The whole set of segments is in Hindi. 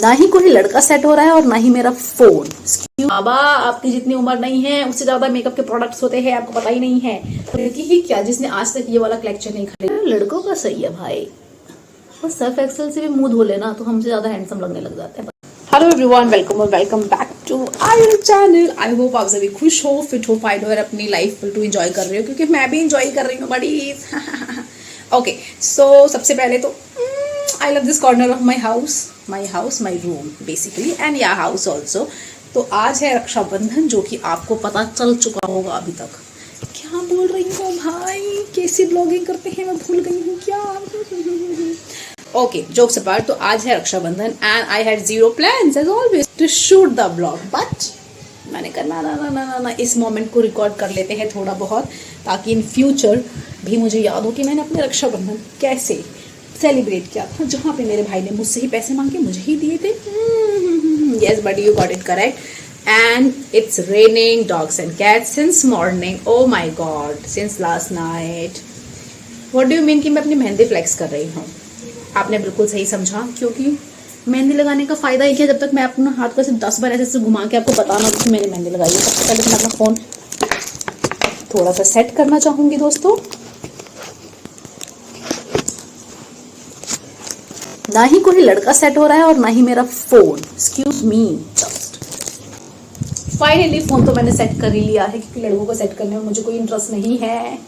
ना ही कोई लड़का सेट हो रहा है और ना ही मेरा फोन। बाबा आपकी जितनी उम्र नहीं है उससे ज्यादा मेकअप के प्रोडक्ट्स होते हैं, आपको पता ही नहीं है। लड़की ही क्या जिसने आज तक ये वाला कलेक्शन नहीं खरीदा। लड़कों का सही है भाई, बस सर्फ एक्सेल से भी मुंह धो लेना तो हमसे ज्यादा हैंडसम लगने लग जाते हैं। हेलो एवरीवन, वेलकम और welcome back to our channel. I hope आप सभी खुश हो, फिट हो, फाइन हो और अपनी लाइफ टू एंजॉय कर रहे हो, क्योंकि मैं भी एंजॉय कर रही हूँ बड़ी। ओके, सो सबसे पहले तो I love this corner of my house my room basically, and या हाउस ऑल्सो। तो आज है रक्षाबंधन, जो कि आपको पता चल चुका होगा अभी तक। क्या बोल रही हूँ भाई, कैसी ब्लॉगिंग करते हैं, मैं भूल गई हूँ क्या। ओके, जोक्स अपार्ट, तो आज है Rakshabandhan and I had zero plans as always to shoot the blog, but मैंने कहा ना ना ना ना ना, इस मोमेंट को रिकॉर्ड कर लेते हैं थोड़ा बहुत, ताकि इन फ्यूचर भी मुझे याद हो कि मैंने अपने रक्षाबंधन कैसे सेलिब्रेट किया था, जहाँ पे मेरे भाई ने मुझसे ही पैसे मांगे, मुझे ही दिए थे। Yes but you got it correct. And it's raining dogs and cats since morning, oh my God, since last night. What do you mean कि मैं अपनी मेहंदी फ्लेक्स कर रही हूँ? आपने बिल्कुल सही समझा, क्योंकि मेहंदी लगाने का फायदा एक है, जब तक मैं अपना हाथ को सिर्फ 10 बार ऐसे घुमा के आपको बताना कि मैंने मेहंदी लगाई है। सबसे पहले मैं अपना फोन थोड़ा सा सेट करना चाहूंगी दोस्तों। ना ही कोई लड़का सेट हो रहा है और ना ही मेरा phone. Excuse me, just finally phone तो मैंने सेट कर ही लिया है, क्योंकि लड़कों को सेट करने में मुझे कोई इंटरेस्ट नहीं है।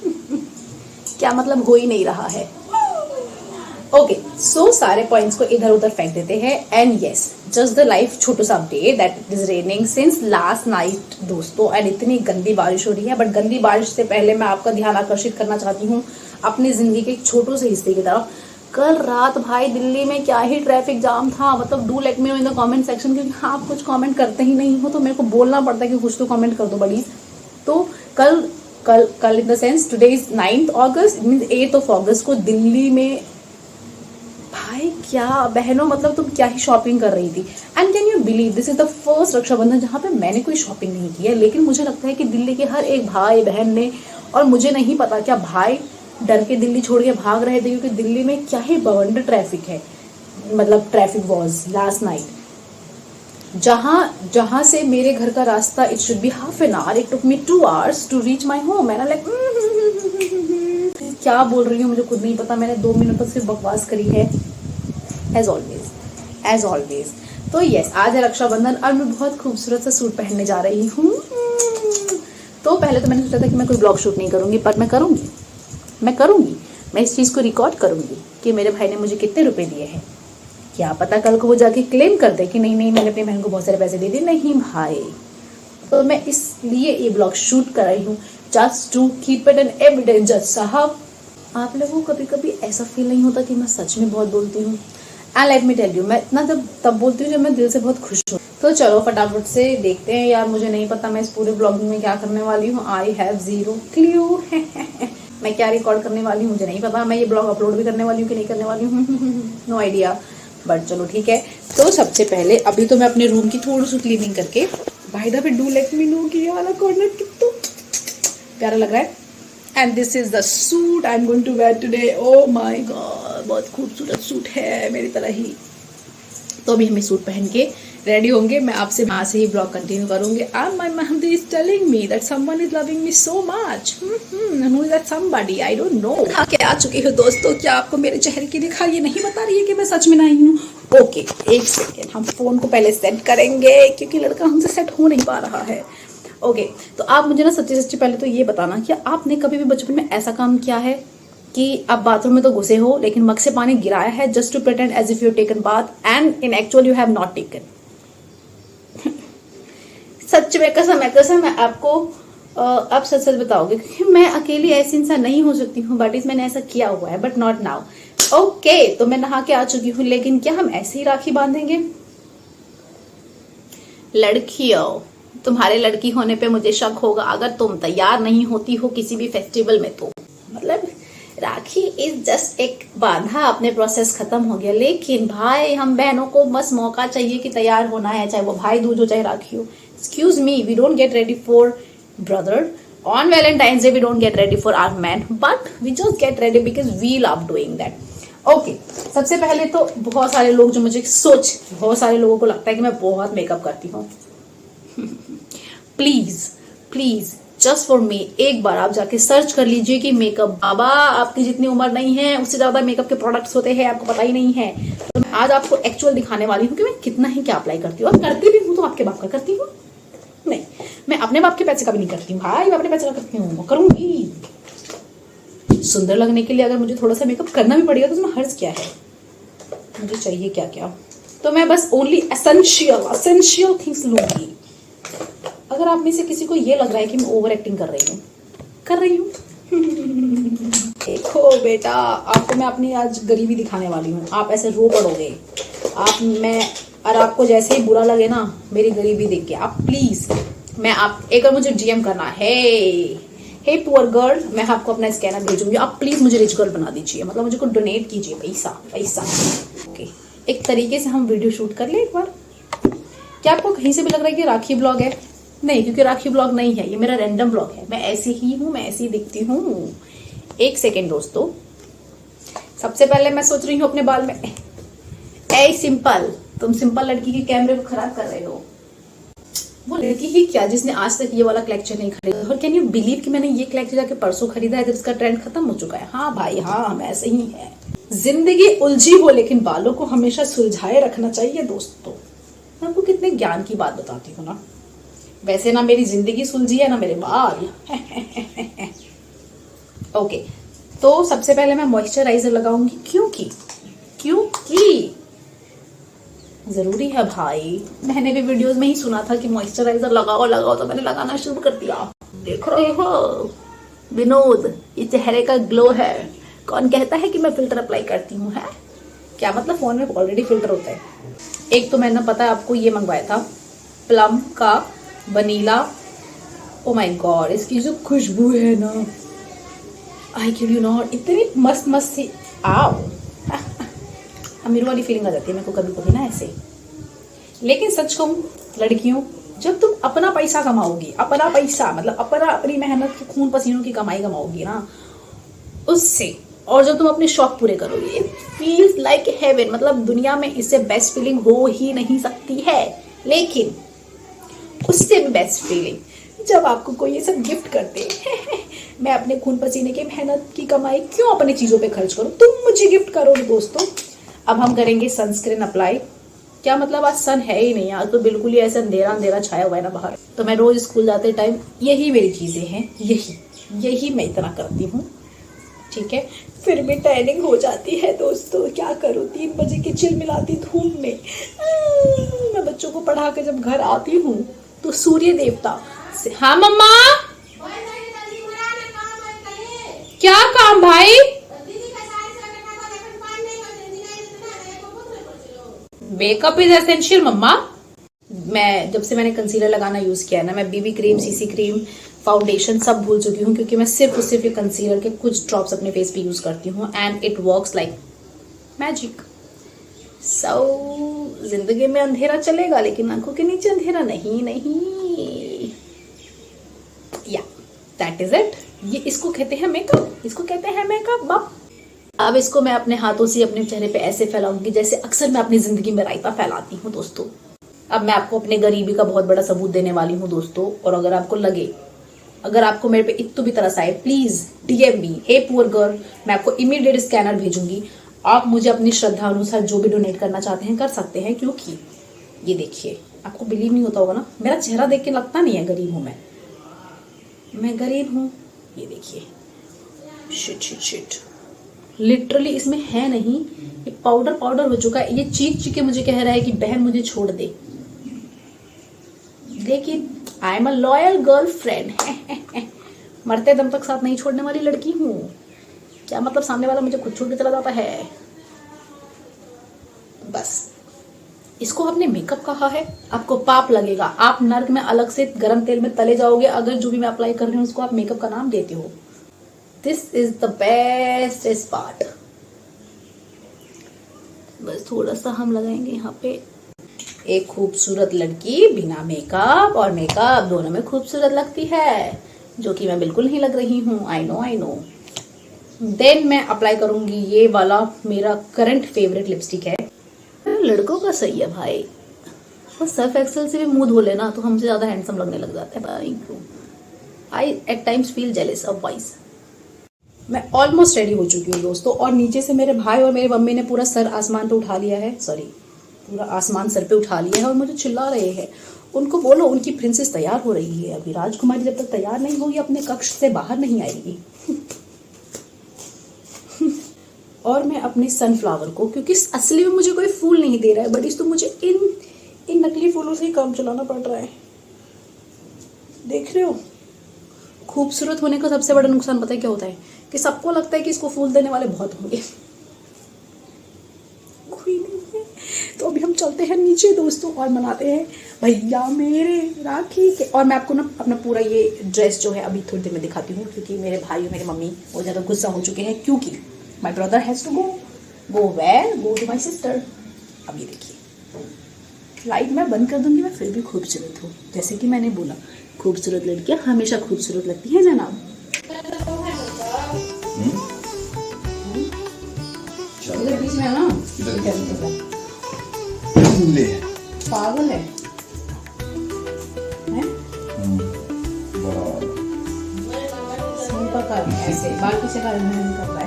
क्या मतलब, हो ही नहीं रहा है। ओके, सो सारे पॉइंट्स को इधर उधर फेंक देते हैं। And yes, just the life छोटू सा update that it is raining since last night दोस्तों, एंड इतनी गंदी बारिश हो रही है। बट गंदी बारिश से पहले मैं आपका ध्यान आकर्षित करना चाहती हूँ अपनी जिंदगी के एक छोटे से हिस्से की तरफ। कल रात भाई दिल्ली में क्या ही ट्रैफिक जाम था, मतलब do let me no in the comment section, क्योंकि आप कुछ कमेंट करते ही नहीं हो तो मेरे को बोलना पड़ता है कि कुछ तो कमेंट कर दो बड़ी। तो कल in the sense today is 9th August, means 8th अगस्त को दिल्ली में भाई क्या बहनों, मतलब तुम क्या ही शॉपिंग कर रही थी। And can you believe this is the first Rakshabandhan जहाँ पे मैंने कोई शॉपिंग नहीं की है। लेकिन मुझे लगता है कि दिल्ली के हर एक भाई बहन ने, और मुझे नहीं पता क्या भाई डर के दिल्ली छोड़ के भाग रहे थे, क्योंकि दिल्ली में क्या ही बवंडर ट्रैफिक है। मतलब ट्रैफिक वॉज लास्ट नाइट, जहां से मेरे घर का रास्ता it should be half an hour, it took me 2 hours to reach my home. And like क्या बोल रही हूँ मुझे खुद नहीं पता, मैंने 2 मिनट तक सिर्फ बकवास करी है एज ऑलवेज। तो यस, आज है रक्षाबंधन और मैं बहुत खूबसूरत सा सूट पहनने जा रही हूँ। तो पहले तो मैंने सोचा था कि मैं कोई ब्लॉग शूट नहीं करूंगी, पर मैं करूंगी, मैं इस चीज को रिकॉर्ड करूंगी कि मेरे भाई ने मुझे कितने रुपए दिए हैं। क्या पता कल को वो जाके क्लेम कर दे कि नहीं मैंने अपनी बहन को बहुत सारे पैसे दे दिए। नहीं भाई, तो मैं इसलिए ये ब्लॉग शूट कर रही हूँ, just to keep it an evidence. जज साहब, आप लोगों को कभी कभी ऐसा फील नहीं होता कि मैं सच में बहुत बोलती हूँ? And let me tell you, मैं इतना तब बोलती हूँ जब मैं दिल से बहुत खुश हूँ। तो चलो फटाफट से देखते हैं। यार मुझे नहीं पता मैं इस पूरे ब्लॉगिंग में क्या करने वाली हूँ। I have zero clue. मैं क्या रिकॉर्ड करने वाली हूँ मुझे नहीं पता। मैं ये ब्लॉग अपलोड भी करने वाली हूँ कि नहीं करने वाली हूँ, नो आइडिया, बट चलो ठीक है। तो सबसे पहले अभी तो मैं अपने रूम की थोड़ी सी क्लीनिंग करके, by the way do let me know कि ये वाला कॉर्नर कितना प्यारा लग रहा है। And this is the suit I am going to wear today. Oh my God, बहुत खूबसूरत सूट है मेरी तरह ही। तो अभी हमें सूट पहन के रेडी होंगे, मैं आपसे वहां से ही ब्लॉग कंटिन्यू करूंगी। And my mehndi is telling me that someone is loving me so much. Who is that somebody, I don't know. आके आ चुकी हूँ दोस्तों, क्या आपको मेरे चेहरे की दिखा ये नहीं बता रही है कि मैं सच में आई हूँ? ओके, एक सेकेंड, हम फोन को पहले सेट करेंगे क्योंकि लड़का हमसे सेट हो नहीं पा रहा है। ओके, तो आप मुझे ना सच्ची पहले तो ये बताना कि आपने कभी भी बचपन में ऐसा काम किया है कि आप बाथरूम में तो घुसे हो लेकिन मग से पानी गिराया है just to pretend as if you taken bath and in actual you have not taken? सच में कसम है आपको, आप सच बताओगे, क्योंकि मैं अकेली ऐसी इंसान नहीं हो सकती हूँ। बट मैंने ऐसा किया हुआ है, बट नॉट नाउ। ओके, तो मैं नहा के आ चुकी हूँ, लेकिन क्या हम ऐसे ही राखी बांधेंगे? लड़कियों, तुम्हारे लड़की होने पे मुझे शक होगा अगर तुम तैयार नहीं होती हो किसी भी फेस्टिवल में। तो मतलब राखी इज जस्ट एक बांधा, अपने प्रोसेस खत्म हो गया। लेकिन भाई हम बहनों को बस मौका चाहिए कि तैयार होना है, चाहे वो भाई दूज हो चाहे राखी हो। Excuse me, we don't get ready for brother on Valentine's Day, we don't get ready for our men, but we just get ready because we love doing that. Okay, सबसे पहले तो बहुत सारे लोग जो मुझे बहुत सारे लोगों को लगता है कि मैं बहुत मेकअप करती हूँ। Please please just for me एक बार आप जाके सर्च कर लीजिए कि मेकअप बाबा, आपकी जितनी उम्र नहीं है उससे ज्यादा मेकअप के प्रोडक्ट्स होते हैं, आपको पता ही नहीं है। तो मैं आज आपको एक्चुअल दिखाने वाली हूँ कि मैं कितना ही क्या अप्लाई करती हूँ, और करती भी हूँ तो आपके बाप का करती हूँ, नहीं मैं अपने बाप के पैसे का भी नहीं करती हूँ भाई, मैं अपने पैसे का करती हूँ, करूंगी। सुंदर लगने के लिए अगर मुझे थोड़ा सा मेकअप करना भी पड़ेगा तो उसमें हर्ज क्या है, मुझे चाहिए क्या क्या, तो मैं बस ओनली एसेंशियल थिंग्स लूंगी। अगर आप में से किसी को ये लग रहा है कि मैं ओवर एक्टिंग कर रही हूँ देखो बेटा, आपको मैं अपनी आज गरीबी दिखाने वाली हूँ, आप ऐसे रो पड़ोगे। और आपको जैसे ही बुरा लगे ना मेरी गरीबी देख के, आप प्लीज, मैं आप एक बार मुझे डीएम करना है, हे पुअर गर्ल, मैं आपको अपना स्कैनर भेजूंगी, आप प्लीज मुझे रिच गर्ल बना दीजिए, मतलब मुझे को डोनेट कीजिए पैसा। ओके, एक तरीके से हम वीडियो शूट कर ले एक बार। क्या आपको कहीं से भी लग रहा है कि राखी ब्लॉग है? नहीं, क्योंकि राखी ब्लॉग नहीं है, ये मेरा रैंडम ब्लॉग है, मैं ऐसी ही हूँ, मैं ऐसी दिखती हूँ। एक सेकेंड दोस्तों, सबसे पहले मैं सोच रही हूँ अपने बाल में, ए सिंपल, तुम सिंपल लड़की के कैमरे को खराब कर रहे हो। वो लड़की ही क्या जिसने आज तक ये वाला कलेक्शन नहीं खरीदा, और कैन यू बिलीव कि मैंने ये कलेक्शन जाके परसों खरीदा है जब इसका ट्रेंड खत्म हो चुका है। हाँ भाई हाँ, हम ऐसे ही है। जिंदगी उलझी हो लेकिन बालों को हमेशा सुलझाए रखना चाहिए दोस्तों। मैं आपको कितने ज्ञान की बात बताती हूँ ना, वैसे ना मेरी जिंदगी सुलझी है ना मेरे बाल। ओके, तो सबसे पहले मैं मॉइस्चराइजर लगाऊंगी, क्योंकि जरूरी है भाई। मैंने भी वीडियोस में ही सुना था कि मॉइस्चराइजर लगाओ, तो मैंने लगाना शुरू कर दिया। देख रहे हो विनोद, ये चेहरे का ग्लो है। कौन कहता है कि मैं फिल्टर अप्लाई करती हूँ, है क्या मतलब? फोन में ऑलरेडी फिल्टर होता है। एक तो मैंने पता है आपको ये मंगवाया था प्लम का वनीला, ओ माय गॉड, इसकी जो खुशबू है ना, आई किड यू नॉट, इतनी मस्त सी, आओ अमीर वाली फीलिंग आ जाती है मेरे को कभी कभी ना ऐसे। लेकिन सच कहूँ लड़कियों, जब तुम अपना पैसा कमाओगी, अपना पैसा मतलब अपनी मेहनत की खून पसीनों की कमाई कमाओगी ना उससे, और जब तुम अपने शौक पूरे करोगे, इट फील्स लाइक हेवन, मतलब दुनिया में इससे बेस्ट फीलिंग हो ही नहीं सकती है। लेकिन उससे भी बेस्ट फीलिंग जब आपको कोई ये सब गिफ्ट करते मैं अपने खून पसीने की मेहनत की कमाई क्यों अपनी चीजों पे खर्च करूं, तुम मुझे गिफ्ट करोगे दोस्तों। अब हम करेंगे सनस्क्रीन अप्लाई। क्या मतलब आज सन है ही नहीं, आज तो बिल्कुल ही ऐसा अंधेरा छाया हुआ है ना बाहर। तो मैं रोज स्कूल जाते टाइम यही मेरी चीजें हैं, यही मैं इतना करती हूँ, ठीक है। फिर भी टैनिंग हो जाती है दोस्तों, क्या करूँ, 3 बजे की चिलमिलाती धूप में मैं बच्चों को पढ़ा के जब घर आती हूँ तो सूर्य देवता से, हाँ मम्मा क्या काम भाई? मेकअप इज एसेंशियल मम्मा। जब से मैंने कंसीलर लगाना यूज किया है ना, मैं BB cream, CC cream, foundation सब भूल चुकी हूँ, क्योंकि मैं सिर्फ ये कंसीलर के कुछ ड्रॉप्स अपने फेस पे यूज करती हूँ, and it works like magic. So जिंदगी में अंधेरा चलेगा लेकिन आंखों के नीचे अंधेरा नहीं। या दैट इज इट। ये इसको कहते हैं मेकअप, बाप। अब इसको मैं अपने हाथों से अपने चेहरे पे ऐसे फैलाऊंगी जैसे अक्सर मैं अपनी जिंदगी में रायता फैलाती हूँ दोस्तों। अब मैं आपको अपने गरीबी का बहुत बड़ा सबूत देने वाली हूँ दोस्तों, और अगर आपको लगे, अगर आपको मेरे पे इतनी भी तरस आए, please DM me, hey poor girl, मैं आपको इमीडिएट स्कैनर भेजूंगी। आप मुझे अपनी श्रद्धा अनुसार जो भी डोनेट करना चाहते हैं कर सकते हैं, क्योंकि ये देखिए, आपको बिलीव नहीं होता होगा ना, मेरा चेहरा देख के लगता नहीं है गरीब हूं मैं गरीब हूं। ये देखिए, शिट लिटरली इसमें है नहीं, ये पाउडर हो चुका है। ये चीख के मुझे कह रहा है कि बहन मुझे छोड़ दे, लेकिन I am a loyal girlfriend. मरते दम तक साथ नहीं छोड़ने वाली लड़की हूँ। क्या मतलब, सामने वाला मुझे खुद छोड़ के चला जाता है। बस इसको आपने मेकअप कहा है, आपको पाप लगेगा, आप नर्क में अलग से गर्म तेल में तले जाओगे अगर जो भी मैं अप्लाई कर रही हूँ उसको आप मेकअप का नाम देते हो। This is the best part. बस थोड़ा सा हम लगाएंगे यहाँ पे। एक खूबसूरत लड़की बिना मेकअप और मेकअप दोनों में खूबसूरत लगती है, जो कि मैं बिल्कुल नहीं लग रही हूँ। आई नो देन मैं अप्लाई करूंगी ये वाला मेरा करंट फेवरेट लिपस्टिक है। लड़कों का सही है भाई, बस सर्फ एक्सेल से भी मुंह धो लेना तो हमसे ज्यादा हैंडसम लगने लग जाते हैं, पता नहीं क्यों। I at times feel jealous of boys. मैं ऑलमोस्ट रेडी हो चुकी हूँ दोस्तों, और नीचे से मेरे भाई और मेरी मम्मी ने पूरा सर आसमान पे उठा लिया है, सॉरी पूरा आसमान सर पे उठा लिया है और मुझे चिल्ला रहे हैं। उनको बोलो उनकी प्रिंसेस तैयार हो रही है, अभी राजकुमारी जब तक तैयार नहीं होगी अपने कक्ष से बाहर नहीं आएगी। और मैं अपने सनफ्लावर को, क्योंकि असली में मुझे कोई फूल नहीं दे रहा है, बट इस तो मुझे इन नकली फूलों से ही काम चलाना पड़ रहा है। देख रहे हो, खूबसूरत होने का सबसे बड़ा नुकसान पता है क्या होता है, कि सबको लगता है कि इसको फूल देने वाले बहुत होंगे, कोई नहीं है। तो अभी हम चलते हैं नीचे दोस्तों और मनाते हैं भैया मेरे राखी के। और मैं आपको ना अपना पूरा ये ड्रेस जो है अभी थोड़ी देर में दिखाती हूँ, क्योंकि मेरे भाई और मेरी मम्मी बहुत ज़्यादा गुस्सा हो चुके हैं, क्योंकि my brother has to go where, go to my sister. अब ये देखिए, लाइट मैं बंद कर दूंगी, मैं फिर भी खूबसूरत हूँ, जैसे कि मैंने बोला खूबसूरत लड़कियाँ हमेशा खूबसूरत लगती हैं जनाब। इधर बीच में है ना, पागल है ऐसे बाल पीछे का नहीं कर रहा है,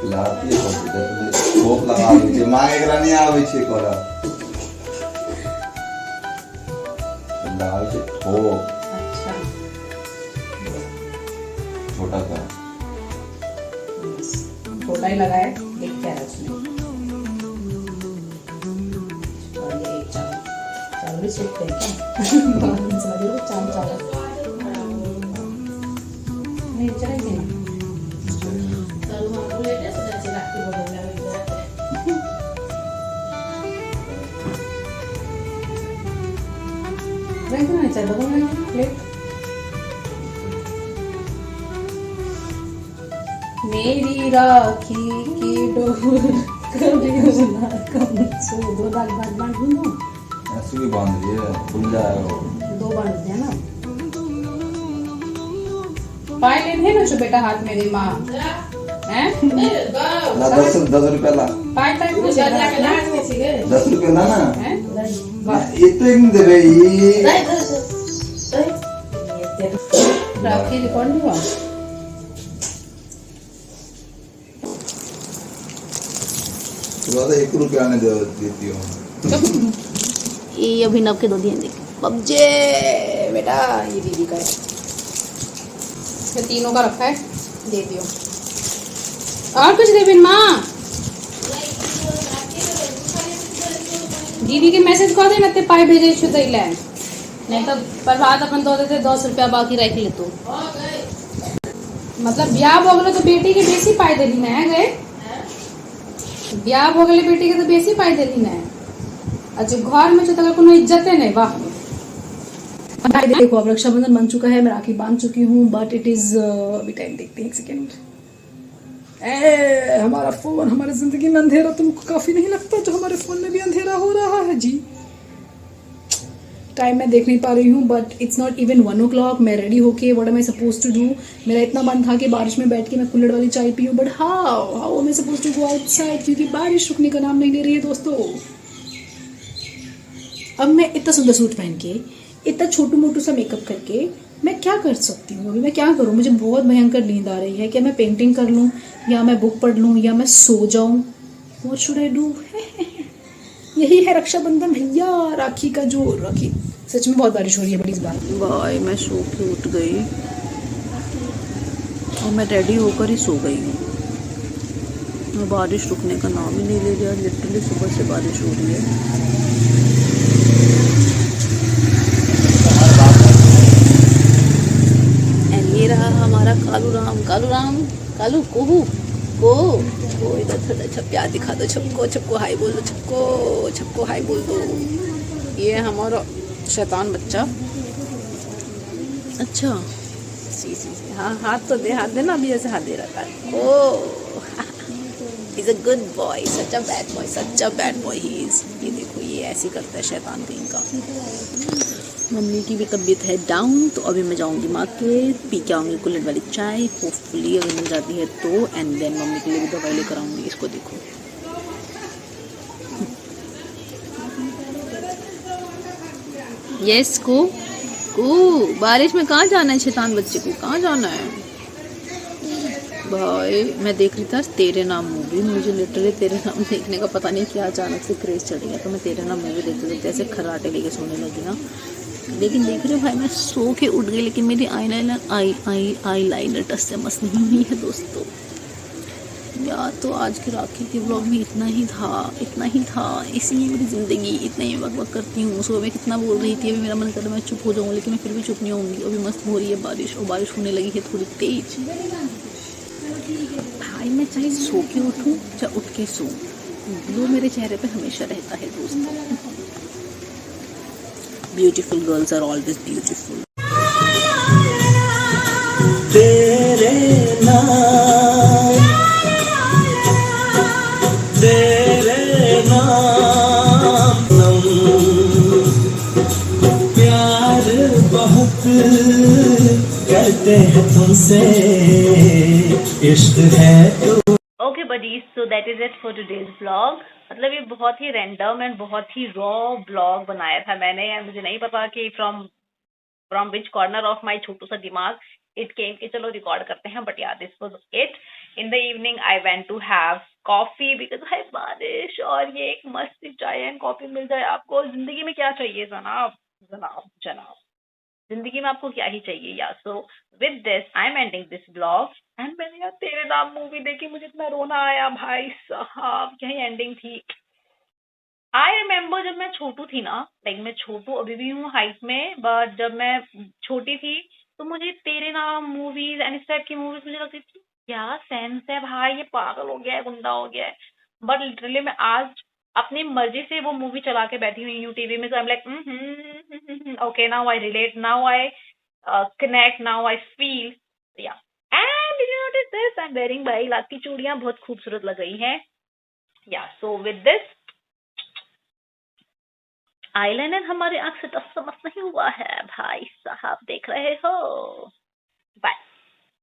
लाती कंप्यूटर स्कोप लगावे छे, मांग एकरा नहीं आवे छे करा लगावे छे ठो। अच्छा छोटा सा छोटा ही लगा है, देख क्या है उसमें। और ये चावल भी सूखते हैं क्या? समझ चावल नहीं चलेगी ना। नहीं चाहिए बदल नहीं प्लेट। मेरी राखी की डोर कभी ना कम सो। दो बांध दूँ, ऐसे भी बांध दिए खुल जाएगा। दो बांध दिया ना। पाए लेने ना जो बेटा हाथ में दे माँ हैं 10 रुपया ला पाए टाइम को 10 रुपया ना हैं ये तो एक दे रही राखी रिकॉर्ड नहीं हुआ। तो 1 रुपया ने देती हूँ। ये अभिनव के दो दिए देख बब्जे बेटा, ये दीदी का है, तीनों का रखा है, दे दियो। और कुछ दे बिन माँ, दीदी के मैसेज कह दे नते पाई भेजे छु दैले, नहीं तो प्रभात अपन दो देते 10 रुपया बाकी रख ले। तो मतलब ब्याह हो गलो तो बेटी के बेसी पाई देली ना है गए, ब्याह हो गले बेटी के तो बेसी पाई देली ना है। अच्छा घर में तो कोनो इज्जत है नहीं। वाह देखो अब रक्षाबंधन बन चुका है, मैं राखी बांध चुकी हूँ, बट इट इज अभी टाइम देखते हैं, 1 सेकेंड। हमारा फोन, हमारी जिंदगी में अंधेरा तुमको काफी नहीं लगता? तो हमारे फोन में भी अंधेरा हो रहा है जी। टाइम मैं देख नहीं पा रही हूँ, but it's not even 1 o'clock। मैं रेडी होके what am I suppose to do. मेरा इतना मन था कि बारिश में बैठ के मैं कुल्हड़ वाली चाय पीऊँ, but how am I suppose to go outside, क्योंकि बारिश रुकने का नाम नहीं ले रही है दोस्तों। अब मैं इतना सुंदर सूट पहन के, इतना छोटू मोटू सा मेकअप करके मैं क्या कर सकती हूँ? अभी मैं क्या करूँ? मुझे बहुत भयंकर नींद आ रही है। क्या मैं पेंटिंग कर लूँ, या मैं बुक पढ़ लूँ, या मैं सो जाऊँ? What should I do? यही है रक्षाबंधन भैया, राखी का जो राखी। सच में बहुत बारिश हो रही है बड़ी इस बार। भाई मैं सो के उठ गई और मैं रेडी होकर ही सो गई हूँ। बारिश रुकने का नाम ही नहीं ले रहा, लिटरली सुबह से बारिश हो रही है। ये रहा हमारा कालू कालू को इधर थोड़ा छप प्यार दिखा दो, छपको हाय बोल दो, छपको हाय बोल दो। ये हमारा शैतान बच्चा। अच्छा सी हाँ हाथ तो दे, हाथ देना, अभी ऐसे हाथ दे रहा था। Oh is a good boy, such a bad boy he is. ये देखो ये ऐसे करता है शैतान कहीं का। मम्मी की भी तबीयत है डाउन, तो अभी मैं जाऊंगी मार्केट, पी के आऊंगी कुल्हड़ वाली चाय, होपफुली अगर मिल जाती है तो, एंड देन मम्मी के लिए भी दवाई लेकर आऊंगी। इसको देखो, यस को बारिश में कहाँ जाना है शैतान बच्चे को, कहाँ जाना है भाई। मैं देख रही था तेरे नाम मूवी, मुझे लिटरली तेरे नाम देखने का पता नहीं क्या अचानक से क्रेज चढ़ गया, तो मैं तेरे नाम मूवी देखते देखते ऐसे खर्राटे लेके सोने लगी ना। लेकिन देख रहे हो भाई, मैं सो के उठ गई, लेकिन मेरी आई लाइनर टच से मस्त नहीं हुई है दोस्तों। यार तो आज के राखी के ब्लॉग में इतना ही था। इसी मेरी ज़िंदगी, इतना ही वक करती हूँ। सुबह मैं कितना बोल रही थी, अभी मेरा मन कर रहा है मैं चुप हो जाऊँ, लेकिन मैं फिर भी चुप नहीं होंगी। अभी मस्त हो रही है बारिश, और बारिश होने लगी है थोड़ी तेज। भाई मैं चाहे सो के उठूँ चाहे उठ के सो, ग्लो मेरे चेहरे पे हमेशा रहता है दोस्तों। Beautiful girls are always beautiful. तेरे नाम, तेरे नाम प्यार बहुत करते हैं तुमसे, इश्क है तो। Okay buddies, so that is it for today's vlog. मतलब ये बहुत ही रैंडम एंड बहुत ही रॉ ब्लॉग बनाया था मैंने, यार मुझे नहीं पता कि from which corner of my छोटू सा दिमाग इट केम कि चलो रिकॉर्ड करते हैं, बट यार this was it. In the evening I went to have coffee because high बारिश, और ये एक मस्त सी चाय एंड कॉफी मिल जाए आपको, जिंदगी में क्या चाहिए जनाब, जनाब जनाब, जिंदगी में आपको क्या ही चाहिए यार। So with this I am ending this blog, and मैंने यार तेरे नाम मूवी देखी, मुझे इतना रोना आया भाई साहब, यही एंडिंग थी। आई रिमेम्बर जब मैं छोटू थी ना, लाइक मैं छोटू अभी भी हूँ हाइट में, बट जब मैं छोटी थी तो मुझे तेरे नाम मूवीज एंड इस टाइप की मूवीज मुझे लगती थी क्या सेंस है भाई, ये पागल हो गया है, गुंडा हो गया है। बट लिटरली मैं आज अपनी मर्जी से वो मूवी चला के बैठी हुई हूँ टीवी में, तो I am like okay now I relate, now I connect, now I feel, yeah. And you notice this, I am wearing भाई लाख की चूड़ियां बहुत खूबसूरत लग रही हैं, या। सो विद दिस आईलाइनर हमारे आंख से टस समझ नहीं हुआ है भाई साहब, देख रहे हो। बाय।